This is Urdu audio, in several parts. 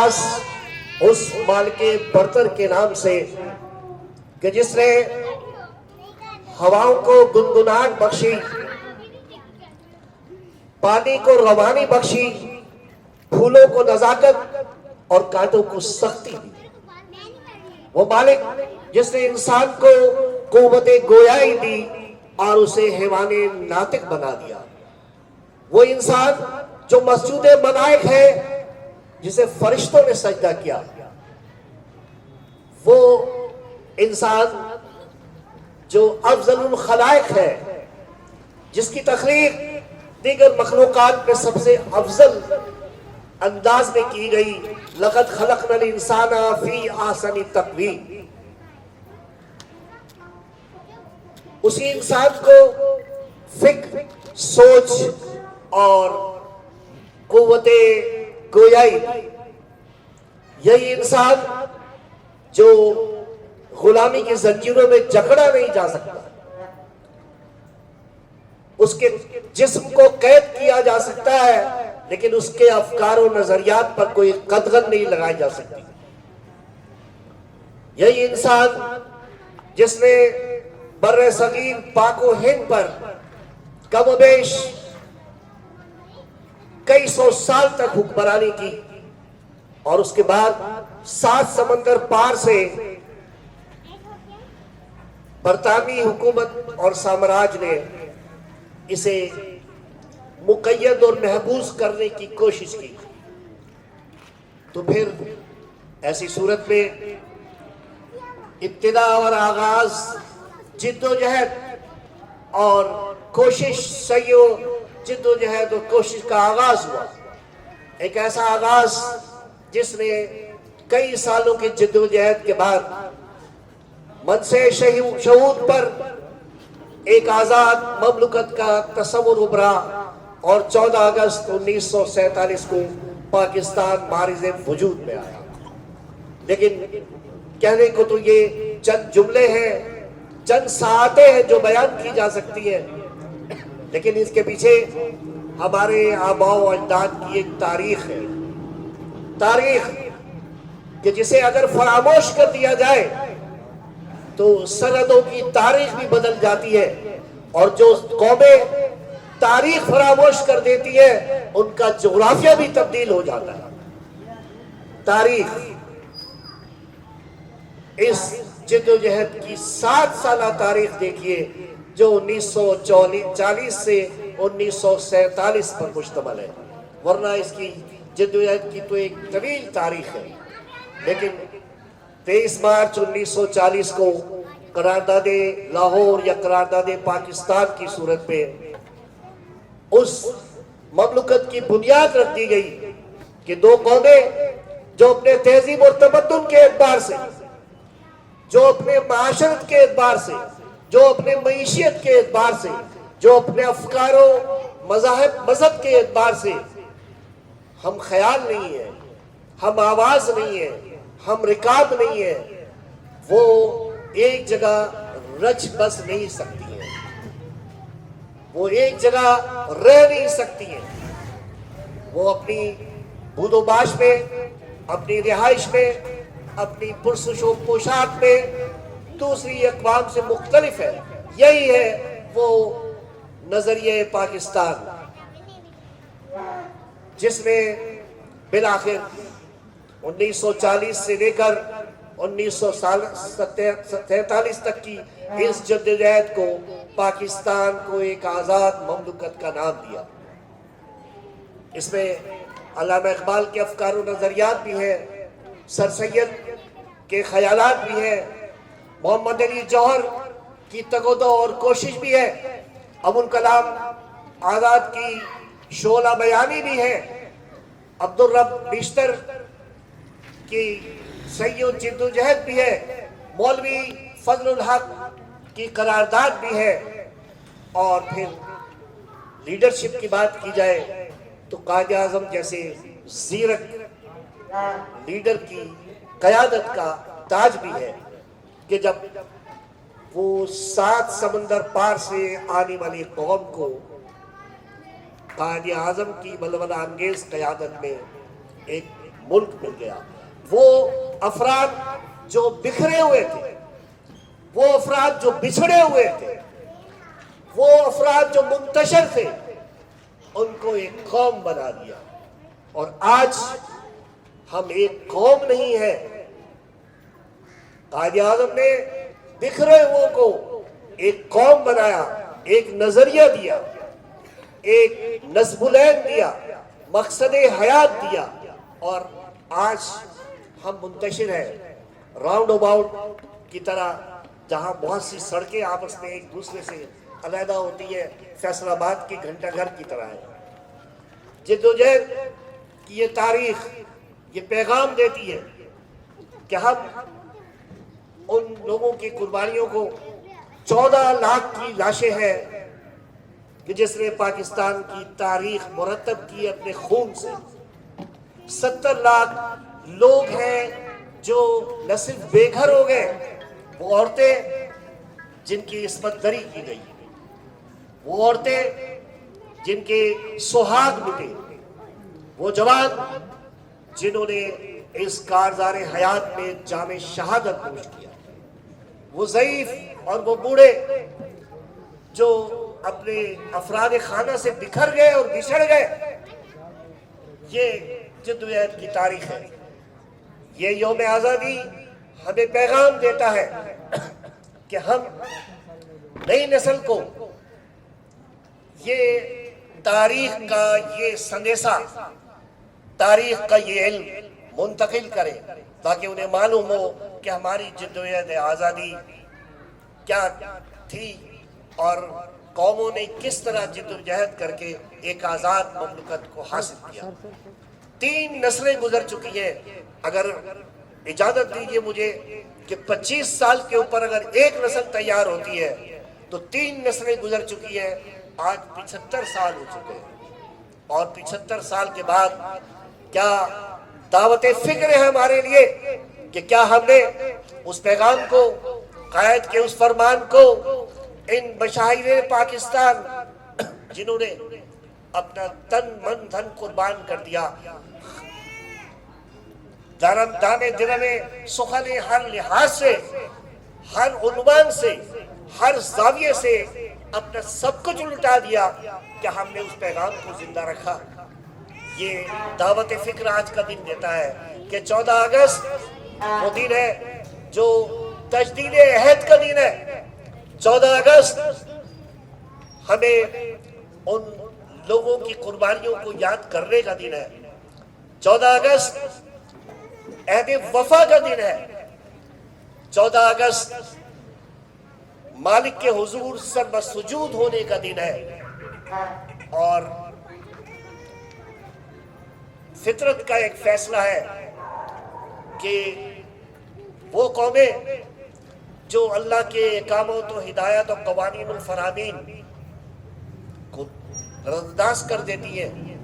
خاص اس مالک برتر کے نام سے کہ جس نے ہواؤں کو گنگناہٹ بخشی، پانی کو روانی بخشی، پھولوں کو نزاکت اور کانٹوں کو سختی دی۔ وہ مالک جس نے انسان کو قوت گویائی دی اور اسے حیوان ناطق بنا دیا۔ وہ انسان جو مسجود ملائک ہے، جسے فرشتوں نے سجدہ کیا۔ وہ انسان جو افضل الخلائق ہے، جس کی تخلیق دیگر مخلوقات میں سب سے افضل انداز میں کی گئی۔ لقد خلقنا الانسان فی احسن تقویم۔ اسی انسان کو فکر، سوچ اور قوت گویائی، یہی انسان جو غلامی کی زنجیروں میں جکڑا نہیں جا سکتا، اس کے جسم کو قید کیا جا سکتا ہے لیکن اس کے افکار و نظریات پر کوئی قدغن نہیں لگائی جا سکتی۔ یہی انسان جس نے بر صغیر پاک و ہند پر کم و بیش کئی سو سال تک حکمرانی کی، اور اس کے بعد 7 سمندر پار سے برطانوی حکومت اور سامراج نے اسے مقید اور محبوس کرنے کی کوشش کی۔ تو پھر ایسی صورت میں ابتدا اور آغاز جد و جہد اور کوشش، جد و جہد اور کوشش کا آغاز ہوا۔ ایک ایسا آغاز جس نے کئی سالوں کی جد و جہد کے بعد منصب شہود پر ایک آزاد مملکت کا تصور ابھرا، اور 14 اگست 1947 کو پاکستان معرض وجود میں آیا۔ لیکن کہنے کو تو یہ چند جملے ہیں، چند ساعتیں ہیں جو بیان کی جا سکتی ہیں، لیکن اس کے پیچھے ہمارے آباء و اجداد کی ایک تاریخ ہے، تاریخ کہ جسے اگر فراموش کر دیا جائے تو سندوں کی تاریخ بھی بدل جاتی ہے، اور جو قومیں تاریخ فراموش کر دیتی ہے ان کا جغرافیہ بھی تبدیل ہو جاتا ہے۔ تاریخ اس جد و جہد کی 7 سالہ تاریخ دیکھیے جو 1940 سے 1947 پر مشتمل ہے، ورنہ اس کی جد و جہد کی تو ایک طویل تاریخ ہے۔ لیکن 23 مارچ 1940 کو قرارداد لاہور یا قرارداد پاکستان کی صورت میں اس مملکت کی بنیاد رکھ دی گئی کہ 2 قومیں جو اپنے تہذیب اور تمدن کے اعتبار سے، جو اپنے معاشرت کے اعتبار سے، جو اپنے معیشت کے اعتبار سے، جو اپنے افکار و مذہب کے اعتبار سے ہم خیال نہیں ہیں، ہم آواز نہیں ہیں، ہم رکاب نہیں ہیں، وہ ایک جگہ رچ بس نہیں سکتی ہیں، وہ ایک جگہ رہ نہیں سکتی ہیں۔ وہ اپنی بود و باش میں، اپنی رہائش میں، اپنی پرسش و پوشاک میں دوسری اقوام سے مختلف ہے۔ یہی ہے وہ نظریہ پاکستان جس میں بالآخر 1940 سے لے کر 1947 تک کی اس جدوجہد کو پاکستان کو ایک آزاد مملکت کا نام دیا۔ اس میں علامہ اقبال کے افکار و نظریات بھی ہیں، سر سید کے خیالات بھی ہیں، محمد علی جوہر کی تگودو اور کوشش بھی ہے، ابوالکلام آزاد کی شعلہ بیانی بھی ہے، عبدالرب بیشتر کی سعی و جد و جہد بھی ہے، مولوی فضل الحق کی قرارداد بھی ہے، اور پھر لیڈرشپ کی بات کی جائے تو قائد اعظم جیسے زیرک لیڈر کی قیادت کا تاج بھی ہے کہ جب وہ 7 سمندر پار سے آنے والی قوم کو قائد اعظم کی ولولہ انگیز قیادت میں ایک ملک مل گیا. وہ افراد جو بکھرے ہوئے تھے، وہ افراد جو بچھڑے ہوئے تھے، وہ افراد جو منتشر تھے، ان کو ایک قوم بنا دیا. اور آج ہم ایک قوم نہیں ہے. قائد اعظم نے بکھرے ہوئے کو ایک قوم بنایا، ایک نظریہ دیا، ایک نصب العین دیا، مقصد حیات دیا. اور آج ہم منتشر ہیں راؤنڈ اباؤٹ کی طرح، جہاں بہت سی سڑکیں آپس میں ایک دوسرے سے علیحدہ ہوتی ہے، فیصل آباد کی گھنٹہ گھر کی طرح ہے. جدوجہد کی یہ تاریخ یہ پیغام دیتی ہے کہ ہم ان لوگوں کی قربانیوں کو، 14 لاکھ کی لاشیں ہیں کہ جس نے پاکستان کی تاریخ مرتب کی اپنے خون سے. 70 لاکھ لوگ ہیں جو نہ صرف بے گھر ہو گئے، وہ عورتیں جن کی عصمت دری کی گئی، وہ عورتیں جن کے سہاگ مٹے، وہ جوان جنہوں نے اس کارزار حیات میں جام شہادت نوش کیا، وہ ضعیف اور وہ بوڑھے جو اپنے افراد خانہ سے بکھر گئے اور بچھڑ گئے. یہ جدوجہد کی تاریخ ہے. یہ یوم آزادی ہمیں پیغام دیتا ہے کہ ہم نئی نسل کو یہ تاریخ کا یہ سندیسہ، تاریخ کا یہ علم منتقل کریں، تاکہ انہیں معلوم ہو کہ ہماری جدوجہد آزادی کیا تھی اور قوموں نے کس طرح جدوجہد کر کے ایک آزاد مملکت کو حاصل کیا. 3 نسلیں گزر چکی ہیں. اگر اجازت دیجیے مجھے کہ 25 سال کے اوپر اگر ایک نسل تیار ہوتی ہے تو 3 نسلیں گزر چکی ہیں. آج 75 سال ہو چکے ہیں، اور 75 سال کے بعد کیا دعوت فکر ہے ہمارے لیے کہ کیا ہم نے اس پیغام کو، قائد کے اس فرمان کو، ان مشاہیر پاکستان جنہوں نے اپنا تن من دھن قربان کر دیا، دانے درمے سخنے ہر لحاظ سے، ہر عنوان سے، ہر زاویے سے اپنا سب کچھ لٹا دیا، کہ ہم نے اس پیغام کو زندہ رکھا. یہ دعوت فکر آج کا دن دیتا ہے کہ 14 اگست وہ دن ہے جو تجدید عہد کا دن ہے. 14 اگست ہمیں ان لوگوں کی قربانیوں کو یاد کرنے کا دن ہے. 14 اگست عہد وفا کا دن ہے. 14 اگست مالک کے حضور سر بسجود ہونے کا دن ہے. اور فطرت کا ایک فیصلہ ہے کہ وہ قومیں جو اللہ کے احکامات و ہدایات و قوانین الفرامین کو رداس کر دیتی ہیں،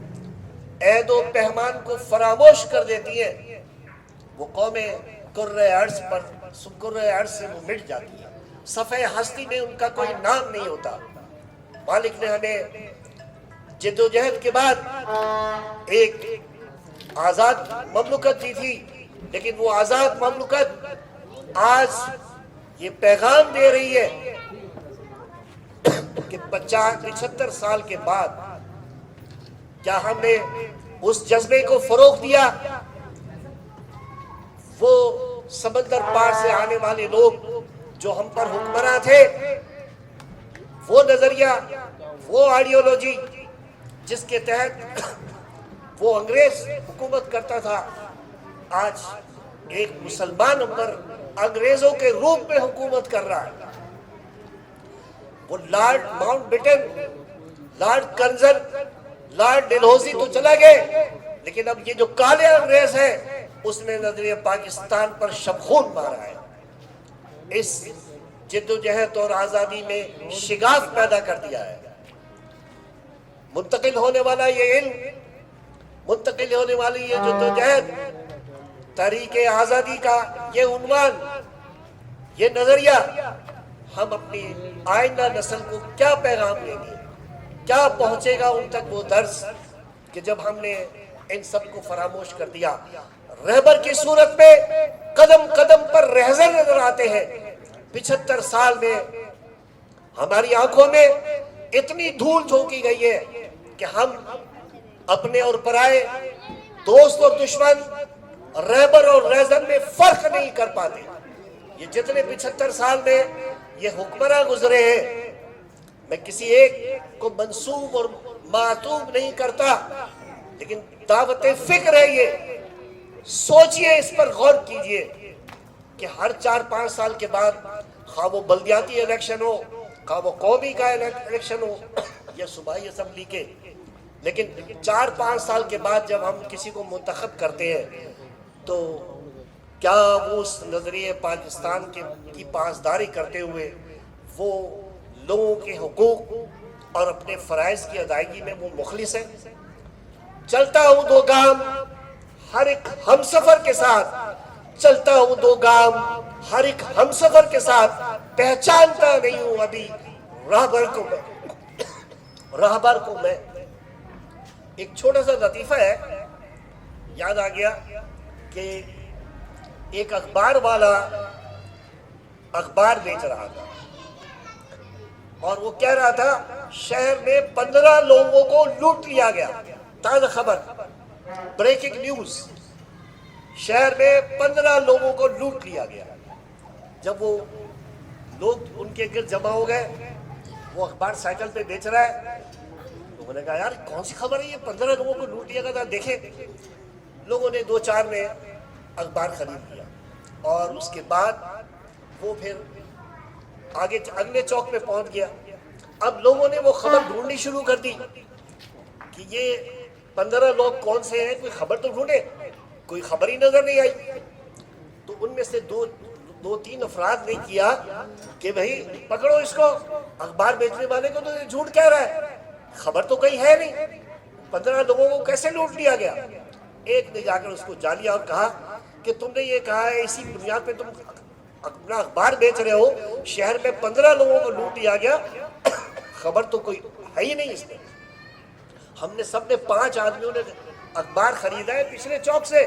عہد و پیمان کو فراموش کر دیتی ہیں، وہ قومیں کرۂ ارض سے وہ مٹ جاتی ہیں. صفحہ ہستی میں ان کا کوئی نام نہیں ہوتا. مالک نے ہمیں جدوجہد کے بعد ایک آزاد مملکت دی تھی، لیکن وہ آزاد مملکت آج یہ پیغام دے رہی ہے کہ 75 سال کے بعد کیا ہم نے اس جذبے کو فروغ دیا؟ وہ سمندر پار سے آنے والے لوگ جو ہم پر حکمراں تھے، وہ نظریہ، وہ آئیڈیالوجی جس کے تحت وہ انگریز حکومت کرتا تھا، آج ایک مسلمان امر انگریزوں کے روپ میں حکومت کر رہا ہے. وہ لارڈ ماؤنٹ بیٹن، لارڈ کرزن، لارڈ ڈلہوزی تو چلا گئے، لیکن اب یہ جو کالے انگریز ہے اس نے نظریہ پاکستان پر شبخون مارا ہے. اس جدوجہد اور آزادی میں شگاف پیدا کر دیا ہے. منتقل ہونے والا یہ علم، منتقل ہونے والی یہ جدوجہد، تحریک آزادی کا یہ عنوان، یہ نظریہ، ہم اپنی آئندہ نسل کو کیا پیغام دیں گے؟ کیا پہنچے گا ان تک وہ درس کہ جب ہم نے ان سب کو فراموش کر دیا. رہبر کی صورت میں قدم قدم پر رہزن نظر آتے ہیں. 75 سال میں ہماری آنکھوں میں اتنی دھول جھونکی گئی ہے کہ ہم اپنے اور پرائے، دوست اور دشمن، رہبر اور رہزن میں فرق نہیں کر پاتے. یہ جتنے 75 سال میں یہ حکمراں گزرے ہیں، میں کسی ایک کو منسوب اور معتوب نہیں کرتا، لیکن دعوت فکر ہے. یہ سوچئے، اس پر غور کیجئے کہ ہر 4-5 سال کے بعد، خواہ وہ بلدیاتی الیکشن ہو، خواہ وہ قومی کا الیکشن ہو یا صوبائی اسمبلی کے، لیکن 4-5 سال کے بعد جب ہم کسی کو منتخب کرتے ہیں تو کیا وہ اس نظریہ پاکستان کی پاسداری کرتے ہوئے وہ لوگوں کے حقوق اور اپنے فرائض کی ادائیگی میں وہ مخلص ہے؟ چلتا ہوں 2 گام ہر ایک ہمسفر کے ساتھ، چلتا ہوں 2 گام ہر ایک ہمسفر کے ساتھ، پہچانتا نہیں ہوں ابھی راہبر کو میں. ایک چھوٹا سا لطیفہ ہے، یاد آ گیا کہ ایک اخبار والا اخبار بیچ رہا تھا اور وہ کہہ رہا تھا شہر میں 15 لوگوں کو لوٹ لیا گیا. تازہ خبر، بریکنگ نیوز، شہر میں 15 لوگوں کو لوٹ لیا گیا. جب وہ لوگ ان کے گرد جمع ہو گئے، وہ اخبار سائیکل پہ بیچ رہا ہے. لوگوں نے کہا یار کون سی خبر ہے یہ، 15 لوگوں کو لوٹ لیا گیا تھا، دیکھیں. لوگوں نے 2-4 نے اخبار خرید لیا اور اس کے بعد وہ پھر آگے اگلے چوک پہ پہنچ گیا. اب لوگوں نے وہ خبر ڈھونڈنی شروع کر دی کہ یہ 15 لوگ کون سے ہیں، کوئی خبر تو ڈھونڈے. کوئی خبر ہی نظر نہیں آئی. تو ان میں سے 2-3 افراد نے کیا کہ بھئی پکڑو اس کو، اخبار بیچنے والے کو، تو یہ جھوٹ کہہ رہا ہے، خبر تو کہیں ہے نہیں، 15 لوگوں کو کیسے لوٹ لیا گیا. ایک نے جا کر اس کو جا لیا اور کہا کہ تم نے یہ کہا ہے، اسی بنیاد پہ تم اپنا اخبار بیچ رہے ہو، شہر میں 15 لوگوں کو لوٹ لیا گیا، خبر تو کوئی ہے ہی نہیں اس میں. ہم نے سب نے 5 آدمیوں نے اخبار خریدا ہے پچھلے چوک سے،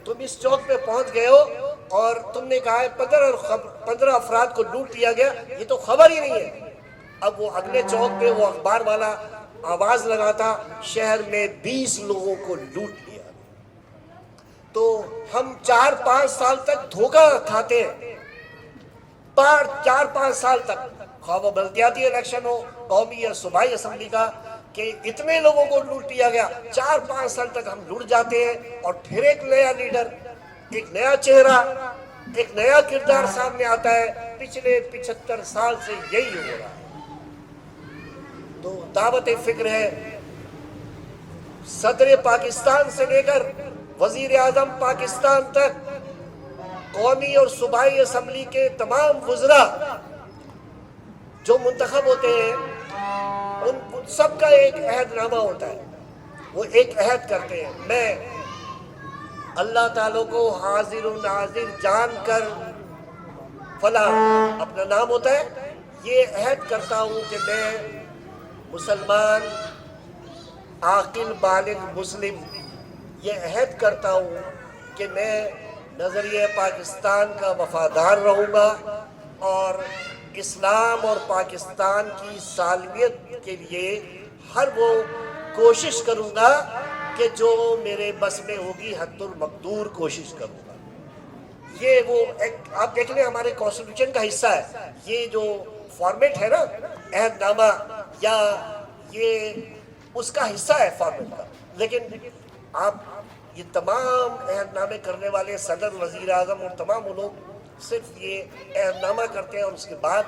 تم اس چوک پہ پہنچ گئے ہو اور تم نے کہا ہے 15 افراد کو لوٹ لیا گیا، یہ تو خبر ہی نہیں ہے. اب وہ اگلے چوک پہ وہ اخبار والا آواز لگاتا شہر میں 20 لوگوں کو لوٹ لیا. تو ہم 4-5 سال تک دھوکہ کھاتے ہیں، 4-5 سال تک، خواہ وہ بلدیاتی الیکشن ہو، قومی یا صوبائی اسمبلی کا، کہ اتنے لوگوں کو لوٹ لیا گیا. 4-5 سال تک ہم لوٹ جاتے ہیں اور پھر ایک نیا لیڈر، ایک نیا چہرہ، ایک نیا کردار سامنے آتا ہے. پچھلے 75 سال سے یہی ہو رہا ہے. تو دعوت فکر ہے، صدر پاکستان سے لے کر وزیر اعظم پاکستان تک، قومی اور صوبائی اسمبلی کے تمام وزراء جو منتخب ہوتے ہیں، ان سب کا ایک عہد نامہ ہوتا ہے. وہ ایک عہد کرتے ہیں، میں اللہ تعالیٰ کو حاضر و ناظر جان کر فلاں اپنا نام ہوتا ہے، یہ عہد کرتا ہوں کہ میں مسلمان عاقل بالغ مسلم، یہ عہد کرتا ہوں کہ میں نظریہ پاکستان کا وفادار رہوں گا اور اسلام اور پاکستان کی سالمیت کے لیے ہر وہ کوشش کروں گا کہ جو میرے بس میں ہوگی، حد المقدور کوشش کروں گا. یہ وہ آپ دیکھ لیں ہمارے کانسٹیٹیوشن کا حصہ ہے، یہ جو فارمیٹ ہے نا عہد نامہ، یا یہ اس کا حصہ ہے فارمیٹ کا. لیکن آپ یہ تمام عہد نامے کرنے والے صدر، وزیر اعظم اور تمام لوگ صرف یہ عہد نامہ کرتے ہیں اور اس کے بعد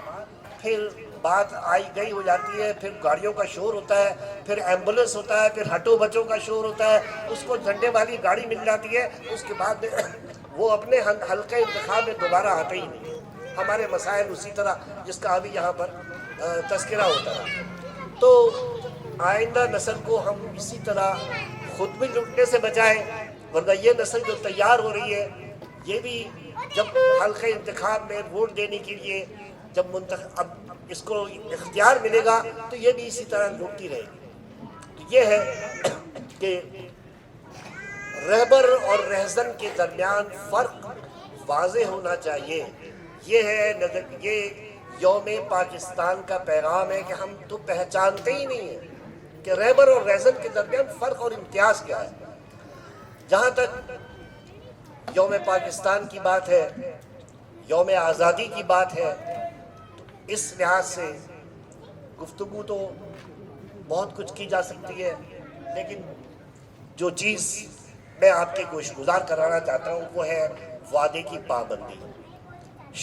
پھر بات آئی گئی ہو جاتی ہے. پھر گاڑیوں کا شور ہوتا ہے، پھر ایمبولنس ہوتا ہے، پھر ہٹو بچوں کا شور ہوتا ہے، اس کو جھنڈے والی گاڑی مل جاتی ہے، اس کے بعد وہ اپنے حلقہ انتخاب میں دوبارہ آتے ہی نہیں. ہمارے مسائل اسی طرح جس کا ابھی یہاں پر تذکرہ ہوتا ہے. تو آئندہ نسل کو ہم اسی طرح خود بھی لٹنے سے بچائیں، ورنہ یہ نسل جو تیار ہو رہی ہے، یہ بھی جب حلقہ انتخاب میں ووٹ دینے کے لیے جب اب اس کو اختیار ملے گا تو یہ بھی اسی طرح لوٹتی رہے گی. تو یہ ہے کہ رہبر اور رہزن کے درمیان فرق واضح ہونا چاہیے. یہ یوم پاکستان کا پیغام ہے کہ ہم تو پہچانتے ہی نہیں ہیں کہ رہبر اور رہزن کے درمیان فرق اور امتیاز کیا ہے. جہاں تک یوم پاکستان کی بات ہے، یوم آزادی کی بات ہے، تو اس لحاظ سے گفتگو تو بہت کچھ کی جا سکتی ہے، لیکن جو چیز میں آپ کے گوش گزار کرانا چاہتا ہوں وہ ہے وعدے کی پابندی،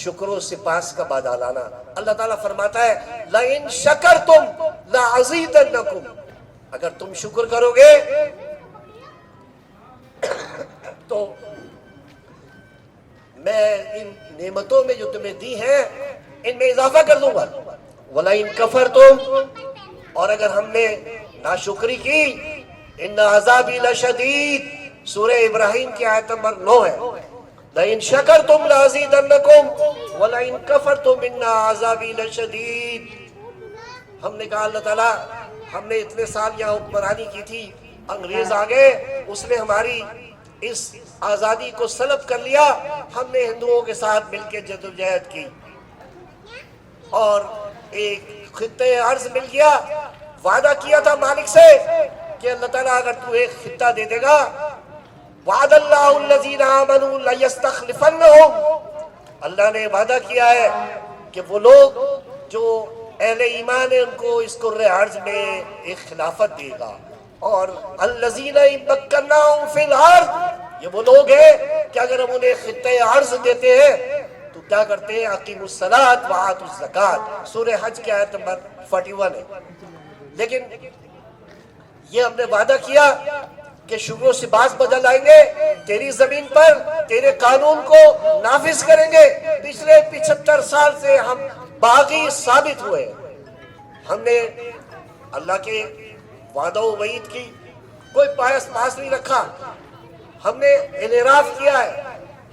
شکر و سپاس کا بادا لانا. اللہ تعالیٰ فرماتا ہے لَإِن شَكَرْتُمْ لَأَزِيدَنَّكُمْ، اگر تم شکر کرو گے تو میں ان نعمتوں میں جو تمہیں دی ہیں ان میں اضافہ کر دوں گا. وَلَئِن كَفَرْتُمْ، اور اگر ہم نے ناشکری کی، ان عذابی لشدید، سورہ ابراہیم کی آیت نمبر 9 ہے. لَإِن شَكَرْتُمْ لَأَزِيدَنَّكُمْ وَلَئِن كَفَرْتُمْ إِنَّ عَذَابِي لَشَدِيدٌ. ہم نے کہا اللہ تعالیٰ ہم نے اتنے سال یہاں حکمرانی کی تھی، انگریز آ گئے، اس نے ہماری اس آزادی کو سلب کر لیا، ہم نے ہندوؤں کے ساتھ مل کے جدوجہد کی اور ایک خطے ارض مل گیا. وعدہ کیا تھا مالک سے کہ اللہ تعالیٰ اگر تو ایک خطہ دے دے گا، وعد اللہ الذین آمنوا لیستخلفنہم، اللہ نے وعدہ کیا ہے کہ وہ لوگ جو اہل ایمان ہیں ان کو اس کرۂ ارض میں ایک خلافت دے گا. اور الذین مکناہم فی الارض، یہ وہ لوگ ہیں کہ اگر ہم انہیں خطۂ ارض دیتے ہیں تو کیا کرتے ہیں؟ اقیموا الصلاۃ وآتوا الزکوٰۃ، سورہ حج کی آیت نمبر 41 ہے. لیکن یہ ہم نے وعدہ کیا کہ شکر و سپاس بدل آئیں گے، تیری زمین پر تیرے قانون کو نافذ کریں گے. پچھلے 75 سال سے ہم باغی ثابت ہوئے، ہم نے اللہ کے وعدہ و وعید کی کوئی پاس نہیں رکھا، ہم نے انحراف کیا ہے،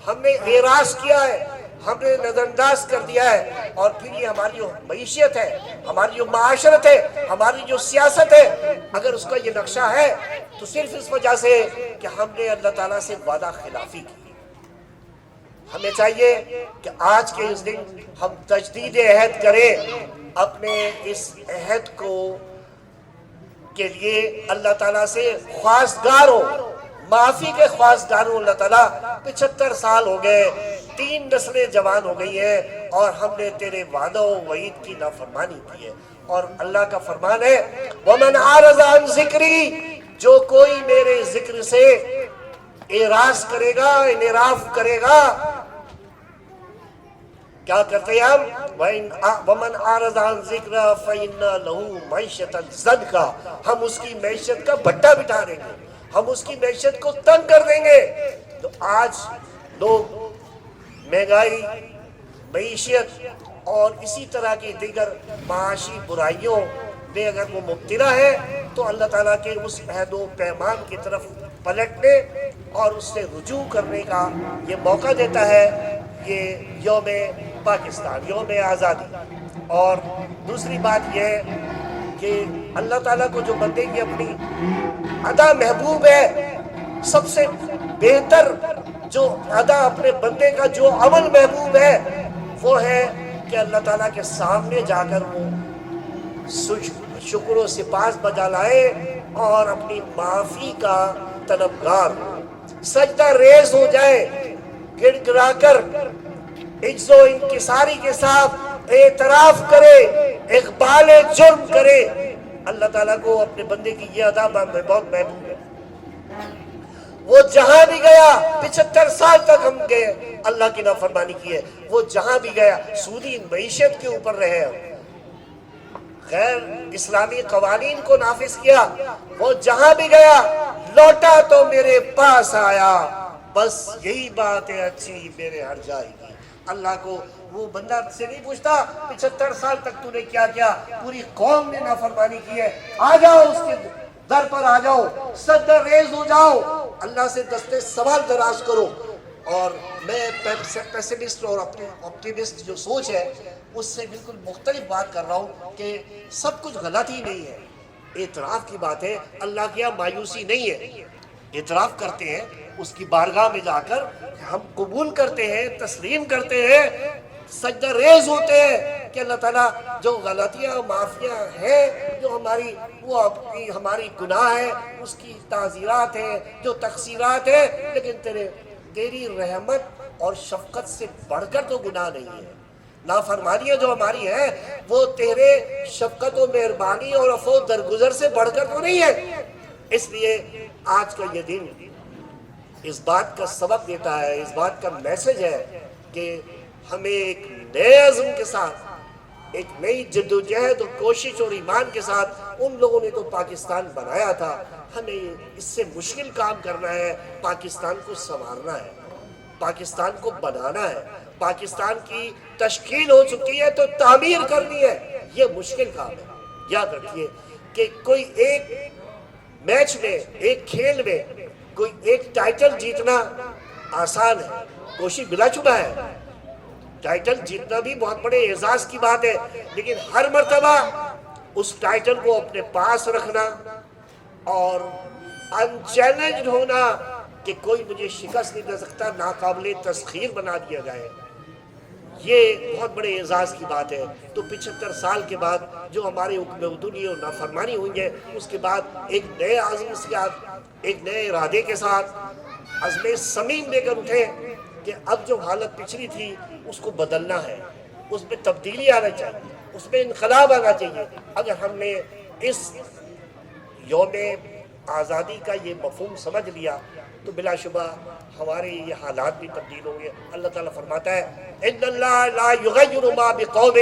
ہم نے اعراض کیا ہے، ہم نے نظر انداز کر دیا ہے. اور پھر یہ ہماری جو معیشت ہے، ہماری جو معاشرت ہے، ہماری جو سیاست ہے، اگر اس کا یہ نقشہ ہے تو صرف اس وجہ سے کہ ہم نے اللہ تعالیٰ سے وعدہ خلافی کی. ہمیں چاہیے کہ آج کے اس دن ہم تجدید عہد کریں، اپنے اس عہد کو کے لیے اللہ تعالیٰ سے خواستگار ہو، معافی کے خواستگار ہو. اللہ تعالیٰ 75 سال ہو گئے، 3 نسلیں جوان ہو گئی ہیں اور ہم نے تیرے وعدہ و وعید کی نافرمانی کی ہے. اور اللہ کا فرمان ہے وَمَنْ عَارَضَ عَنْ ذِكْرِي، جو کوئی میرے ذکر سے اعراض کرے گا، انحراف کرے گا. کیا کرتے ہیں ہم؟ وَمَنْ عَارَضَ عَنْ ذِكْرَ فَإِنَّ لَهُ مَعِيشَةً ضَنْكًا، ہم اس کی معیشت کا بھٹا بٹھا دیں گے، ہم اس کی معیشت کو تنگ کر دیں گے. تو آج لوگ مہنگائی، معیشت اور اسی طرح کی دیگر معاشی برائیوں میں اگر وہ مبتلا ہے تو اللہ تعالیٰ کے اس عہد و پیمان کی طرف پلٹنے اور اس سے رجوع کرنے کا یہ موقع دیتا ہے یہ یوم پاکستان، یوم آزادی. اور دوسری بات یہ ہے کہ اللہ تعالیٰ کو جو بندے کی اپنی ادا محبوب ہے، سب سے بہتر جو ادا اپنے بندے کا جو عمل محبوب ہے وہ ہے کہ اللہ تعالیٰ کے سامنے جا کر وہ شکر و سپاس بجا لائے اور اپنی معافی کا طلبگار سجدہ ریز ہو جائے، گڑ گڑا کر عجز و انکساری کے ساتھ اعتراف کرے، اقبال جرم کرے. اللہ تعالیٰ کو اپنے بندے کی یہ ادا بہت محبوب ہے. وہ جہاں بھی گیا، 75 سال تک ہم گئے اللہ کی نافرمانی کی ہے، وہ جہاں بھی گیا سودی معیشت کے اوپر رہے، غیر اسلامی قوانین کو نافذ کیا، وہ جہاں بھی گیا لوٹا تو میرے پاس آیا، بس یہی بات ہے اچھی میرے ہر جائے گی. اللہ کو وہ بندہ سے نہیں پوچھتا 75 سال تک تو نے کیا کیا، پوری قوم نے نافرمانی کی ہے، آ جاؤ اس کے در پر، آ جاؤ، سجدہ ریز ہو جاؤ، اللہ سے دستے سوال دراز کرو. اور میں پیسمسٹ اور اپنے آپٹیمسٹ جو سوچ ہے اس سے بالکل مختلف بات کر رہا ہوں کہ سب کچھ غلط ہی نہیں ہے، اعتراف کی بات ہے. اللہ کی یہاں مایوسی نہیں ہے، اعتراف کرتے ہیں اس کی بارگاہ میں جا کر، ہم قبول کرتے ہیں، تسلیم کرتے ہیں، سجدہ ریز ہوتے ہیں کہ اللہ تعالیٰ جو غلطیاں معافیاں ہیں جو ہماری، وہ اپنی ہماری گناہ ہے، اس کی تعزیرات ہیں، جو تقصیرات ہیں، لیکن تیری رحمت اور شفقت سے بڑھ کر تو گناہ نہیں ہے۔ نافرمانیاں جو ہماری ہیں وہ تیرے شفقت و مہربانی اور عفو درگزر سے بڑھ کر تو نہیں ہے۔ اس لیے آج کا یہ دن اس بات کا سبق دیتا ہے، اس بات کا میسج ہے کہ ہمیں ایک نئے عزم کے ساتھ، ایک نئی جدوجہد اور کوشش اور ایمان کے ساتھ، ان لوگوں نے تو پاکستان بنایا تھا، ہمیں اس سے مشکل کام کرنا ہے، پاکستان کو سنوارنا ہے، پاکستان کو بنانا ہے، پاکستان کی تشکیل ہو چکی ہے تو تعمیر کرنی ہے، یہ مشکل کام ہے۔ یاد رکھیے کہ کوئی ایک میچ میں، ایک کھیل میں کوئی ایک ٹائٹل جیتنا آسان ہے، کوشش بلا شبہ ہے، ٹائٹل جیتنا بھی بہت بڑے اعزاز کی بات ہے، لیکن ہر مرتبہ اس ٹائٹل کو اپنے پاس رکھنا اور ان چیلنجڈ ہونا کہ کوئی مجھے شکست نہیں دے سکتا، ناقابل تسخیر بنا دیا جائے، یہ بہت بڑے اعزاز کی بات ہے۔ تو 75 سال کے بعد جو ہمارے حکم عدولی اور نافرمانی ہوئی ہے، اس کے بعد ایک نئے عزم کے ساتھ، ایک نئے ارادے کے ساتھ عزم صمیم لے کر اٹھے کہ اب جو حالت پچھلی تھی اس کو بدلنا ہے، اس میں تبدیلی آنا چاہیے، اس میں انقلاب آنا چاہیے۔ اگر ہم نے اس یوم آزادی کا یہ مفہوم سمجھ لیا تو بلا شبہ ہمارے یہ حالات بھی تبدیل ہوں گے۔ اللہ تعالیٰ فرماتا ہے اِنَّ اللَّهَ لَا يُغَيِّرُ مَا بِقَوْمٍ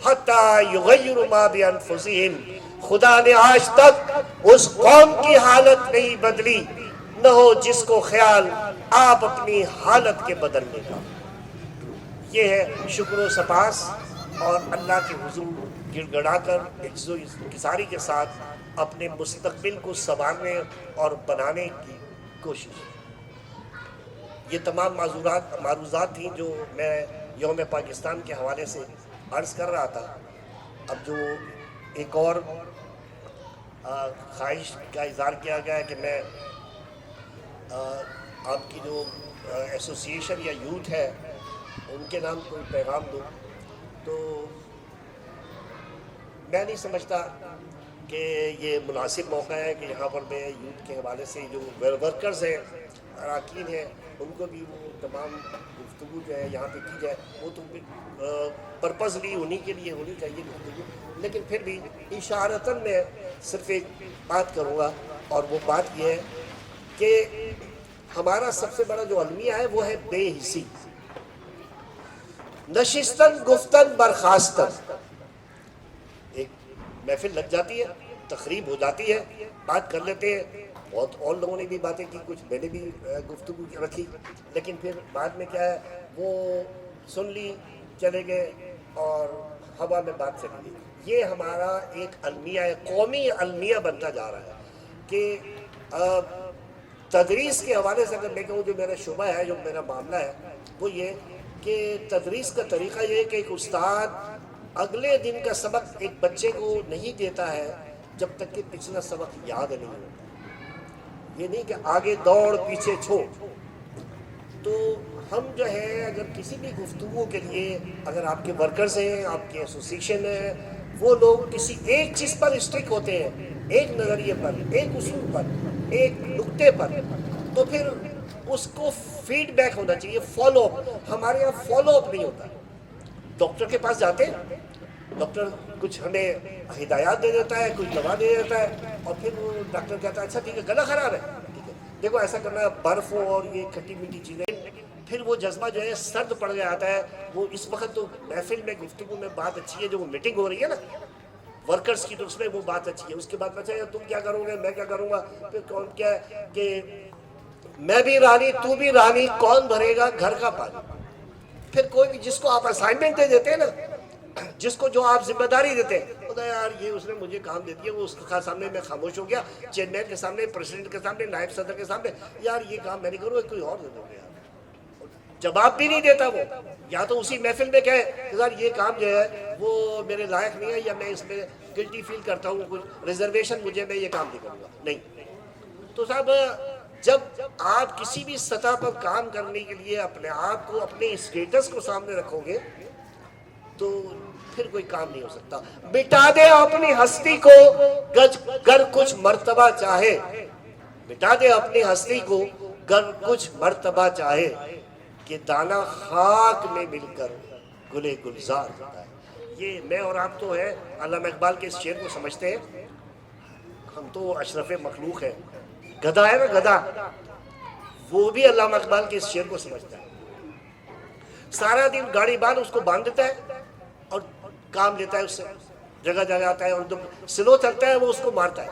حَتَّى يُغَيِّرُ مَا بِأَنفُسِهِمْ، خدا نے آج تک اس قوم کی حالت نہیں بدلی، نہ ہو جس کو خیال آپ اپنی حالت کے بدلنے کا۔ یہ ہے شکر و سپاس اور اللہ کے حضور گڑ گڑا کر عجز و انکساری کے ساتھ اپنے مستقبل کو سنوارنے اور بنانے کی کوشش۔ یہ تمام معروضات تھیں جو میں یوم پاکستان کے حوالے سے عرض کر رہا تھا۔ اب جو ایک اور خواہش کا اظہار کیا گیا ہے کہ میں آپ کی جو ایسوسی ایشن یا یوتھ ہے ان کے نام کوئی پیغام دوں، تو میں نہیں سمجھتا کہ یہ مناسب موقع ہے کہ یہاں پر میں یوتھ کے حوالے سے جو ورکرز ہیں، اراکین ہیں، ان کو بھی وہ تمام گفتگو جو ہے یہاں پہ کی جائے، وہ تو پرپزلی انہی کے لیے ہونی چاہیے گفتگو، لیکن پھر بھی اشارتاً میں صرف ایک بات کروں گا، اور وہ بات یہ ہے کہ ہمارا سب سے بڑا جو المیہ ہے وہ ہے بے حسی۔ نشستن گفتن برخاستن، ایک محفل لگ جاتی ہے، تقریب ہو جاتی ہے، بات کر لیتے ہیں، بہت اور لوگوں نے بھی باتیں کی، کچھ میں نے بھی گفتگو رکھی، لیکن پھر بعد میں کیا ہے وہ سن لی، چلے گئے اور ہوا میں بات چلی گئی۔ یہ ہمارا ایک المیہ ہے، قومی المیہ بنتا جا رہا ہے کہ تدریس کے حوالے سے اگر میں کہوں جو میرا شعبہ ہے، جو میرا معاملہ ہے، وہ یہ کہ تدریس کا طریقہ یہ ہے کہ ایک استاد اگلے دن کا سبق ایک بچے کو نہیں دیتا ہے جب تک کہ پچھلا سبق یاد نہیں ہوتا۔ یہ نہیں کہ آگے دوڑ پیچھے چھوڑ۔ تو ہم جو ہے اگر کسی بھی گفتگو کے لیے، اگر آپ کے ورکرز ہیں، آپ کے ایسوسیشن ہیں، وہ لوگ کسی ایک چیز پر اسٹرک ہوتے ہیں، ایک نظریے پر، ایک اصول پر، ایک نقطے پر، تو پھر اس کو فیڈ بیک ہونا چاہیے، فالو اپ۔ ہمارے یہاں فالو اپ نہیں ہوتا۔ ڈاکٹر کے پاس جاتے ہیں، ڈاکٹر کچھ ہمیں ہدایات دے دیتا ہے، کچھ دوا دے دیتا ہے، اور پھر وہ ڈاکٹر کہتا ہے اچھا ٹھیک ہے گلا خراب ہے، ٹھیک ہے دیکھو ایسا کرنا ہے، برف اور یہ کھٹی میٹھی چیزیں، پھر وہ جذبہ جو ہے سرد پڑ جاتا ہے۔ وہ اس وقت تو محفل میں گفتگو میں بات اچھی ہے، جو وہ میٹنگ ہو رہی ہے نا ورکرز کی، تو اس میں وہ بات اچھی ہے، اس کے بعد اچھا تم کیا کرو گے، میں کیا کروں گا، پھر کون کیا ہے کہ میں بھی رانی تو بھی رانی، کون بھرے گا گھر کا پانی۔ پھر کوئی بھی جس کو آپ اسائنمنٹ دے دیتے ہیں نا، جس کو جو آپ ذمہ داری دیتے ہیں، خدا یار یہ اس نے مجھے کام دے دیا، وہ اس کے سامنے میں خاموش ہو گیا، چیئرمین کے سامنے، پریزیڈنٹ کے سامنے، نائب صدر کے سامنے، یار یہ کام میں نہیں کروں، کوئی اور دے دو گے یار۔ جواب بھی نہیں دیتا وہ، یا تو اسی محفل میں کہے کہ یار یہ کام جو ہے وہ میرے لائق نہیں ہے، یا میں اس میں گلٹی فیل کرتا ہوں، کچھ ریزرویشن مجھے، میں یہ کام نہیں کروں گا، نہیں۔ تو صاحب جب آپ کسی بھی سطح پر کام کرنے کے لیے اپنے آپ کو اپنے اسٹیٹس کو سامنے رکھو گے تو پھر کوئی کام نہیں ہو سکتا. مٹا دے اپنی ہستی کو گر کچھ مرتبہ چاہے. مٹا دے اپنی ہستی کو گر کچھ مرتبہ چاہے کہ دانا خاک میں مل کر گلے گلزار ہوتا ہے. یہ میں اور آپ تو ہے علامہ اقبال کے اس شعر کو سمجھتے ہیں. ہم تو اشرف مخلوق ہے. گدھا ہے نا گدھا, وہ بھی علامہ اقبال کے اس شعر کو سمجھتا ہے. سارا دن گاڑی باندھ اس کو باندھ دیتا ہے اور کام لیتا ہے اس سے, جگہ جگہ آتا ہے, اور جب سلو چلتا ہے وہ اس کو مارتا ہے.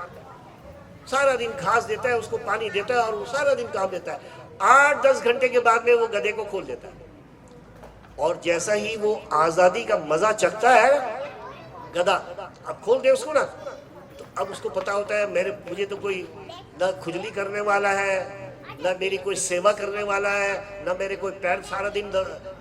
سارا دن گھاس دیتا ہے, اس کو پانی دیتا ہے, اور وہ سارا دن کام دیتا ہے. 8-10 گھنٹے کے بعد میں وہ گدھے کو کھول دیتا ہے. اور جیسا ہی وہ آزادی کا مزہ چکھتا ہے گدھا, اب کھول دے اس کو نا, تو اب اس کو پتا ہوتا ہے مجھے تو کوئی نہ کھجلی کرنے والا ہے, نہ میری کوئی سیوا کرنے والا ہے, نہ میرے کوئی پیر سارا دن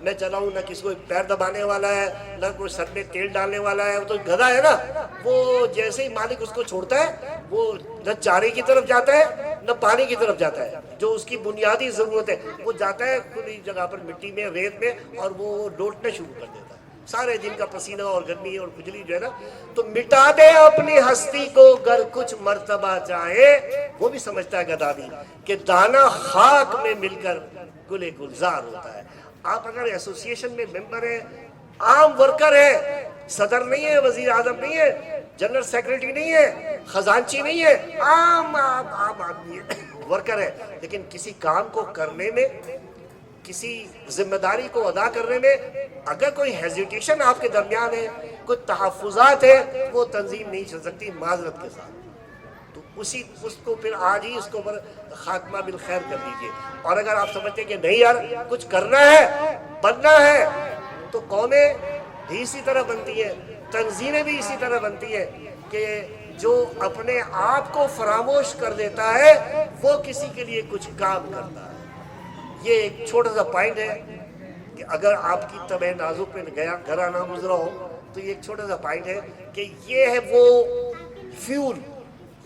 میں چلاؤں, نہ کسی کو پیر دبانے والا ہے, نہ کوئی سر میں تیل ڈالنے والا ہے. وہ تو گدھا ہے نا. وہ جیسے ہی مالک اس کو چھوڑتا ہے وہ نہ چارے کی طرف جاتا ہے نہ پانی کی طرف جاتا ہے, جو اس کی بنیادی ضرورت ہے. وہ جاتا ہے کھلی جگہ پر مٹی میں, ریت میں, اور وہ لوٹنا شروع کر دیتا ہے. سارے دن کا پسینہ اور گرمی اور کھجلی جو ہے نا. تو مٹا دے اپنی ہستی کو گر کچھ مرتبہ چاہے. وہ بھی سمجھتا ہے گدھا بھی کہ دانا خاک میں مل کر گلے گلزار ہوتا ہے. آپ اگر ایسوسی ایشن میں ممبر ہیں, عام ورکر ہے, صدر نہیں ہے, وزیر اعظم نہیں ہے, جنرل سیکرٹری نہیں ہے, خزانچی نہیں ہے, عام آدمی ہے, ورکر ہے, لیکن کسی کام کو کرنے میں, کسی ذمہ داری کو ادا کرنے میں اگر کوئی ہیزیٹیشن آپ کے درمیان ہے, کوئی تحفظات ہے, وہ تنظیم نہیں چل سکتی معذرت کے ساتھ. تو اس کو پھر آج ہی اس کو پر خاتمہ بالخیر کر دیجئے. اور اگر آپ سمجھتے ہیں کہ نہیں یار کچھ کرنا ہے, بننا ہے, تو قومیں بھی اسی طرح بنتی ہیں, تنظیمیں بھی اسی طرح بنتی ہیں کہ جو اپنے آپ کو فراموش کر دیتا ہے وہ کسی کے لیے کچھ کام کرتا ہے. یہ ایک چھوٹا سا پوائنٹ ہے کہ اگر آپ کی طبع نازک پہ گھرا نہ گزرا ہو تو یہ ایک چھوٹا سا پوائنٹ ہے کہ یہ ہے وہ فیول,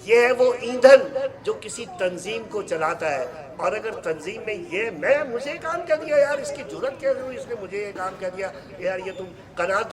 یہ ہے وہ ایندھن جو کسی تنظیم کو چلاتا ہے. اور اگر تنظیم میں مجھے کام کر دیا, یار اس کی جرت کیسے ہوئی, اس نے مجھے یہ کام کر دیا, یار یہ تم قناعت